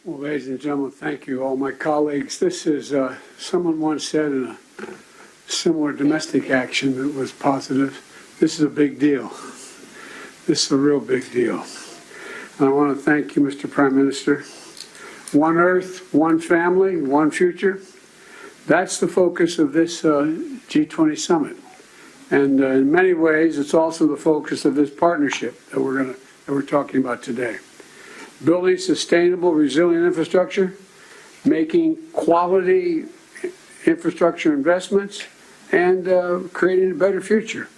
Well, ladies and gentlemen, thank you, all my colleagues. This is, someone once said in a similar domestic action that was positive, this is a big deal. This is a real big deal. And I want to thank you, Mr. Prime Minister. One Earth, one family, one future. That's the focus of this G-20 summit. And in many ways, it's also the focus of this partnership that we're talking about today. Building sustainable, resilient infrastructure, making quality infrastructure investments, and creating a better future.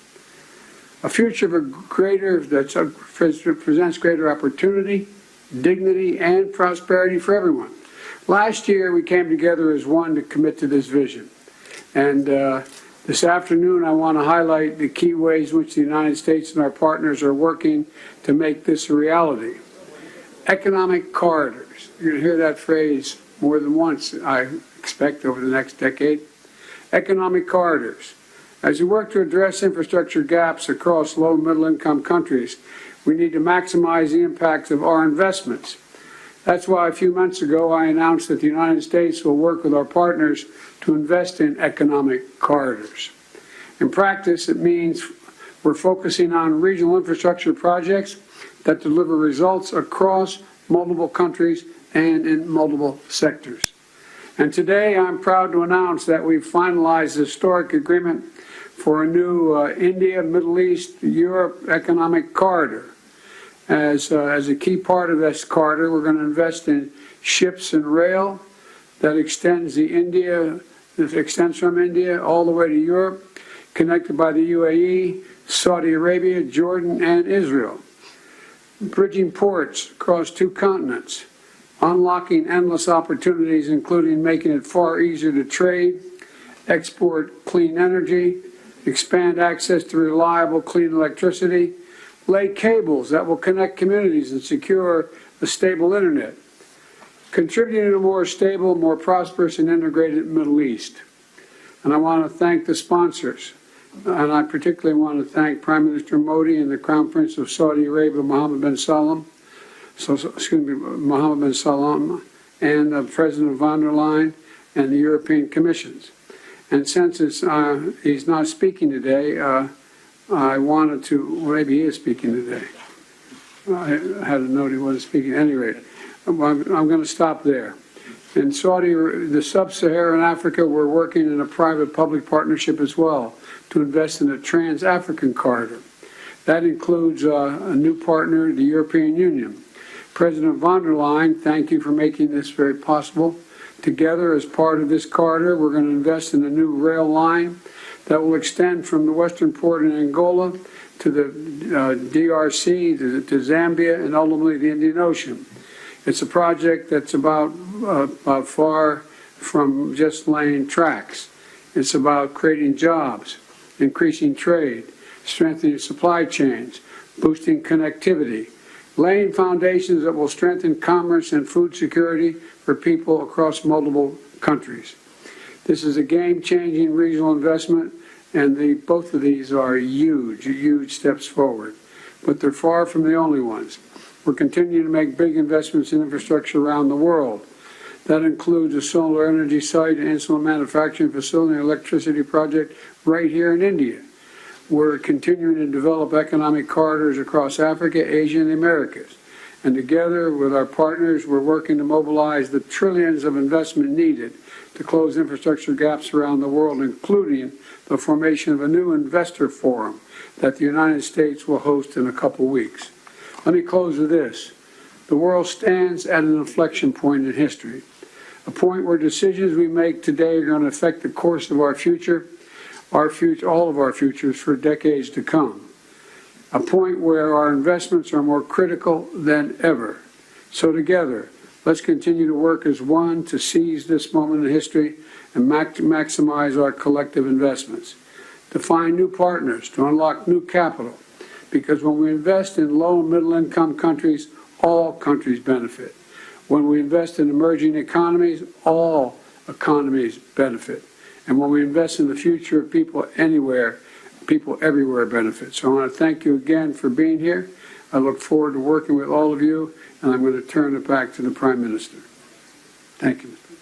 A future that presents greater opportunity, dignity, and prosperity for everyone. Last year, we came together as one to commit to this vision. And this afternoon, I want to highlight the key ways in which the United States and our partners are working to make this a reality. Economic corridors. You're going to hear that phrase more than once, I expect, over the next decade. Economic corridors. As we work to address infrastructure gaps across low and middle income countries, we need to maximize the impacts of our investments. That's why a few months ago I announced that the United States will work with our partners to invest in economic corridors. In practice, it means we're focusing on regional infrastructure projects that deliver results across multiple countries and in multiple sectors. And today I'm proud to announce that we've finalized a historic agreement for a new India, Middle East, Europe economic corridor. As a key part of this corridor, we're going to invest in ships and rail that extends from India all the way to Europe, connected by the UAE, Saudi Arabia, Jordan, and Israel. Bridging ports across two continents, unlocking endless opportunities, including making it far easier to trade, export clean energy, expand access to reliable, clean electricity, lay cables that will connect communities and secure a stable internet, contributing to a more stable, more prosperous, and integrated Middle East. And I want to thank the sponsors. And I particularly want to thank Prime Minister Modi and the Crown Prince of Saudi Arabia, Mohammed bin Salman, and President von der Leyen and the European Commissions. And since he's not speaking today, I wanted to, maybe he is speaking today. I had a note he wasn't speaking. At any rate, I'm going to stop there. In the sub-Saharan Africa, we're working in a private-public partnership as well to invest in a trans-African corridor. That includes a new partner, the European Union. President von der Leyen, thank you for making this very possible. Together, as part of this corridor, we're going to invest in a new rail line that will extend from the western port in Angola to the DRC, to Zambia, and ultimately the Indian Ocean. It's a project that's about far from just laying tracks. It's about creating jobs, increasing trade, strengthening supply chains, boosting connectivity, laying foundations that will strengthen commerce and food security for people across multiple countries. This is a game-changing regional investment, and both of these are huge steps forward. But they're far from the only ones. We're continuing to make big investments in infrastructure around the world. That includes a solar energy site, an insulin manufacturing facility, and electricity project right here in India. We're continuing to develop economic corridors across Africa, Asia, and the Americas. And together with our partners, we're working to mobilize the trillions of investment needed to close infrastructure gaps around the world, including the formation of a new investor forum that the United States will host in a couple weeks. Let me close with this. The world stands at an inflection point in history, a point where decisions we make today are going to affect the course of our future, all of our futures for decades to come. A point where our investments are more critical than ever. So together, let's continue to work as one to seize this moment in history and maximize our collective investments, to find new partners, to unlock new capital, because when we invest in low and middle income countries, all countries benefit. When we invest in emerging economies, all economies benefit. And when we invest in the future of people anywhere, people everywhere benefit. So I want to thank you again for being here. I look forward to working with all of you, and I'm going to turn it back to the Prime Minister. Thank you, Mr.